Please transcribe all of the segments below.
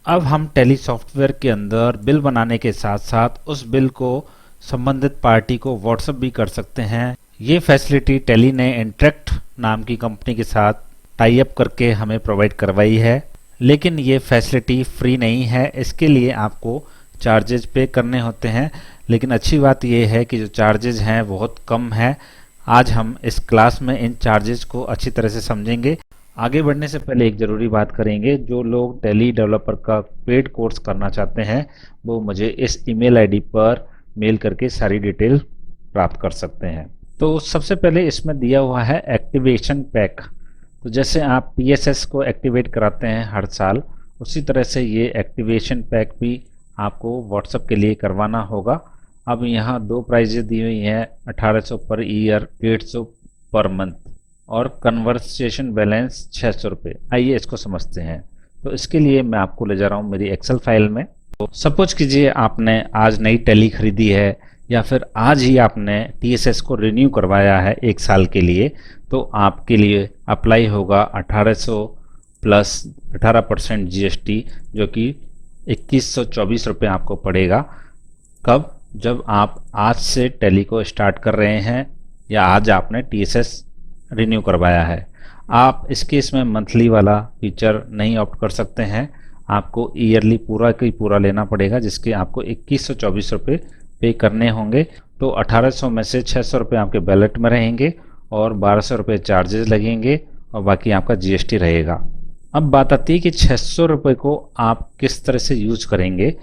अब हम tele software के अंदर बिल बनाने के साथ साथ उस बिल को संबंधित पार्टी को व्हाट्सएप भी कर सकते हैं। ये फैसिलिटी टेली ने इंटरेक्ट नाम की कंपनी के साथ टाई अप करके हमें प्रोवाइड करवाई है, लेकिन ये फैसिलिटी फ्री नहीं है। इसके लिए आपको चार्जेज पे करने होते हैं, लेकिन अच्छी बात यह है कि जो चार्जेज हैं बहुत कम है। आज हम इस क्लास में इन चार्जेज को अच्छी तरह से समझेंगे। आगे बढ़ने से पहले एक ज़रूरी बात करेंगे, जो लोग टेली डेवलपर का पेड कोर्स करना चाहते हैं वो मुझे इस ईमेल आईडी पर मेल करके सारी डिटेल प्राप्त कर सकते हैं। तो सबसे पहले इसमें दिया हुआ है एक्टिवेशन पैक। तो जैसे आप पीएसएस को एक्टिवेट कराते हैं हर साल, उसी तरह से ये एक्टिवेशन पैक भी आपको व्हाट्सएप के लिए करवाना होगा। अब यहाँ दो प्राइजेज दी हुई हैं, 1800 पर ईयर, 150 पर मंथ और कन्वर्सेशन बैलेंस 600 रुपये। आइए इसको समझते हैं। तो इसके लिए मैं आपको ले जा रहा हूँ मेरी एक्सेल फाइल में। तो सपोज कीजिए आपने आज नई टेली खरीदी है या फिर आज ही आपने टीएसएस को रिन्यू करवाया है 1 साल के लिए, तो आपके लिए अप्लाई होगा 1800 प्लस 18% जीएसटी, जो कि 2124 रुपये आपको पड़ेगा। कब? जब आप आज से टेली को स्टार्ट कर रहे हैं या आज आपने टीएसएस रिन्यू करवाया है। आप इस केस में मंथली वाला फीचर नहीं ऑप्ट कर सकते हैं, आपको ईयरली पूरा का पूरा लेना पड़ेगा, जिसके आपको 2124 रुपये पे करने होंगे। तो 1800 में से 600 रुपये आपके बैलेट में रहेंगे और 1200 रुपये चार्जेस लगेंगे और बाकी आपका जीएसटी रहेगा। अब बात आती है कि 600 रुपये को आप किस तरह से यूज करेंगे।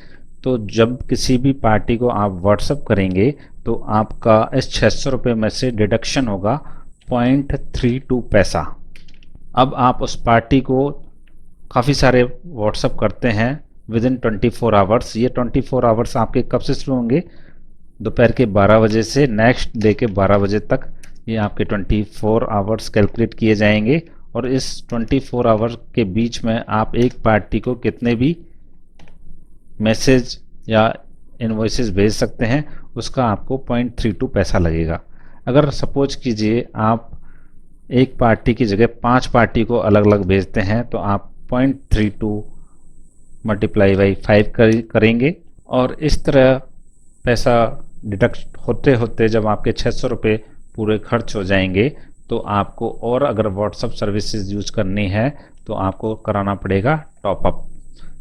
तो जब किसी भी पार्टी को आप व्हाट्सएप करेंगे तो आपका इस 600 रुपये में से डिडक्शन होगा 0.32 पैसा। अब आप उस पार्टी को काफ़ी सारे व्हाट्सएप करते हैं विद इन 24 आवर्स। ये 24 आवर्स आपके कब से शुरू होंगे? दोपहर के 12 बजे से नेक्स्ट डे के 12 बजे तक ये आपके 24 आवर्स कैलकुलेट किए जाएंगे। और इस 24 आवर के बीच में आप एक पार्टी को कितने भी मैसेज या इनवॉइसेस भेज सकते हैं, उसका आपको 0.32 पैसा लगेगा। अगर सपोज कीजिए आप एक पार्टी की जगह 5 पार्टी को अलग अलग भेजते हैं तो आप 0.32 मल्टीप्लाई बाई 5 करेंगे और इस तरह पैसा डिडक्ट होते होते जब आपके 600 रुपये पूरे खर्च हो जाएंगे तो आपको और अगर व्हाट्सएप सर्विसेज यूज करनी है तो आपको कराना पड़ेगा टॉपअप।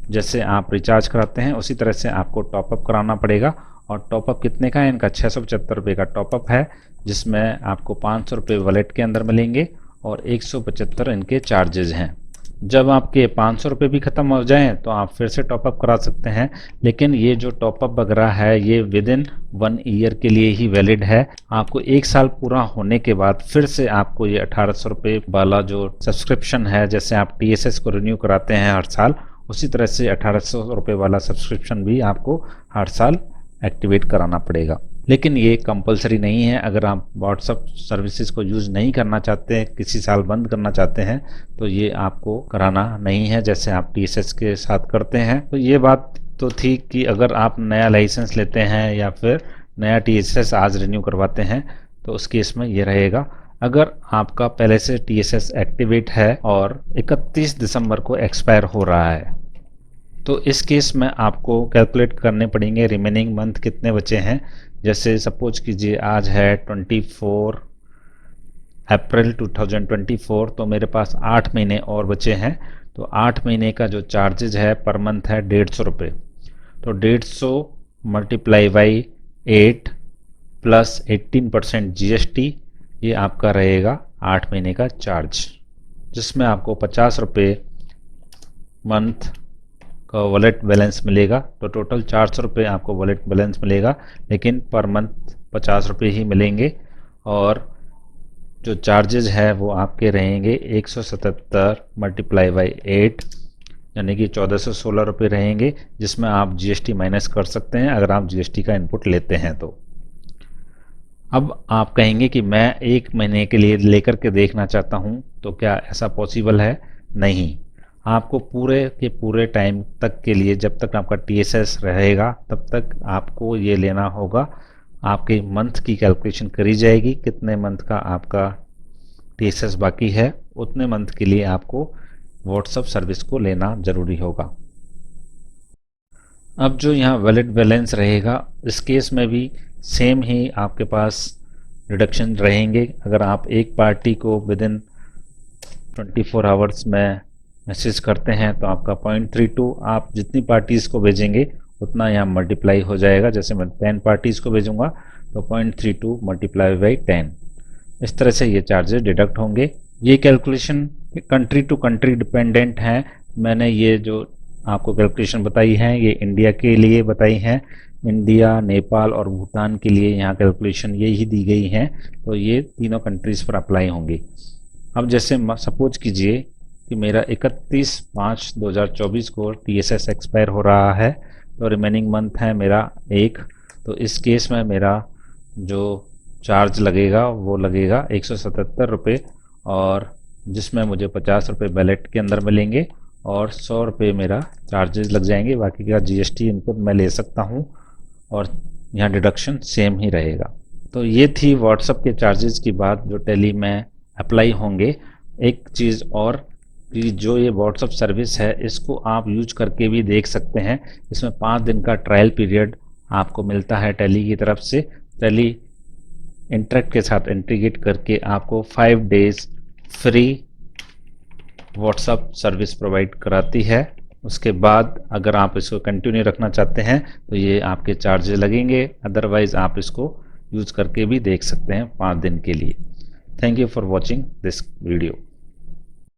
जैसे आप रिचार्ज कराते हैं उसी तरह से आपको टॉपअप कराना पड़ेगा। और टॉपअप कितने का है? इनका 675 रुपये का टॉपअप है, जिसमें आपको 500 रुपये वॉलेट के अंदर मिलेंगे और 175 इनके चार्जेज हैं। जब आपके 500 रुपये भी ख़त्म हो जाएं तो आप फिर से टॉपअप करा सकते हैं, लेकिन ये जो टॉपअप वगैरह है ये विद इन 1 ईयर के लिए ही वैलिड है। आपको 1 साल पूरा होने के बाद फिर से आपको ये 1800 रुपये वाला जो सब्सक्रिप्शन है, जैसे आप टीएसएस को रिन्यू कराते हैं हर साल, उसी तरह से 1800 रुपये वाला सब्सक्रिप्शन भी आपको हर साल एक्टिवेट कराना पड़ेगा। लेकिन ये कंपलसरी नहीं है। अगर आप व्हाट्सएप सर्विसेज को यूज़ नहीं करना चाहते हैं, किसी साल बंद करना चाहते हैं, तो ये आपको कराना नहीं है जैसे आप टीएसएस के साथ करते हैं। तो ये बात तो थी कि अगर आप नया लाइसेंस लेते हैं या फिर नया टीएसएस आज रिन्यू करवाते हैं तो उस केस में ये रहेगा। अगर आपका पहले से टीएसएस एक्टिवेट है और 31 दिसंबर को एक्सपायर हो रहा है तो इस केस में आपको कैलकुलेट करने पड़ेंगे रिमेनिंग मंथ कितने बचे हैं। जैसे सपोज कीजिए आज है 24 अप्रैल 2024, तो मेरे पास 8 महीने और बचे हैं। तो 8 महीने का जो चार्जेज है पर मंथ है 150 रुपये। तो 150 मल्टीप्लाई बाई 8 प्लस 18% जीएसटी, ये आपका रहेगा 8 महीने का चार्ज, जिसमें आपको 50 रुपये मंथ का वॉलेट बैलेंस मिलेगा। तो टोटल 400 रुपये आपको वॉलेट बैलेंस मिलेगा, लेकिन पर मंथ 50 रुपये ही मिलेंगे। और जो चार्जेज है वो आपके रहेंगे 177 मल्टीप्लाई बाई 8 यानी कि 1416 रुपये रहेंगे, जिसमें आप जीएसटी माइनस कर सकते हैं अगर आप जीएसटी का इनपुट लेते हैं तो। अब आप कहेंगे कि मैं 1 महीने के लिए लेकर के देखना चाहता हूँ, तो क्या ऐसा पॉसिबल है? नहीं। आपको पूरे के पूरे टाइम तक के लिए, जब तक आपका टीएसएस रहेगा तब तक आपको ये लेना होगा। आपके मंथ की कैलकुलेशन करी जाएगी, कितने मंथ का आपका टीएसएस बाकी है, उतने मंथ के लिए आपको व्हाट्सएप सर्विस को लेना ज़रूरी होगा। अब जो यहाँ वैलिड बैलेंस रहेगा, इस केस में भी सेम ही आपके पास रिडक्शन रहेंगे। अगर आप एक पार्टी को विद इन 24 आवर्स में मैसेज करते हैं तो आपका 0.32, आप जितनी पार्टीज़ को भेजेंगे उतना यहाँ मल्टीप्लाई हो जाएगा। जैसे मैं 10 पार्टीज़ को भेजूंगा तो 0.32 मल्टीप्लाई बाई 10, इस तरह से ये चार्जेस डिडक्ट होंगे। ये calculation country to country dependent है। मैंने ये जो आपको कैलकुलेशन बताई है ये इंडिया के लिए बताई हैं। इंडिया, नेपाल और भूटान के लिए यहाँ कैलकुलेशन यही दी गई हैं, तो ये तीनों कंट्रीज़ पर अप्लाई होंगी। अब जैसे सपोज कीजिए कि मेरा 31/5/2024 को TSS एक्सपायर हो रहा है, तो रिमेनिंग मंथ है मेरा एक। तो इस केस में मेरा जो चार्ज लगेगा वो लगेगा 177 रुपये, और जिसमें मुझे 50 रुपये बैलेट के अंदर मिलेंगे और 100 रुपये मेरा चार्जेस लग जाएंगे। बाकी का GST इनपुट मैं ले सकता हूँ और यहाँ डिडक्शन सेम ही रहेगा। तो ये थी व्हाट्सएप के चार्जेस की बात जो टैली में अप्लाई होंगे। एक चीज़ और कि जो ये व्हाट्सएप सर्विस है इसको आप यूज करके भी देख सकते हैं। इसमें 5 दिन का ट्रायल पीरियड आपको मिलता है टैली की तरफ से। टैली इंटरेक्ट के साथ इंटीग्रेट करके आपको 5 days free WhatsApp service provide कराती है। उसके बाद अगर आप इसको कंटिन्यू रखना चाहते हैं तो ये आपके चार्जेस लगेंगे, अदरवाइज आप इसको यूज करके भी देख सकते हैं 5 दिन के लिए। Thank you for watching this video.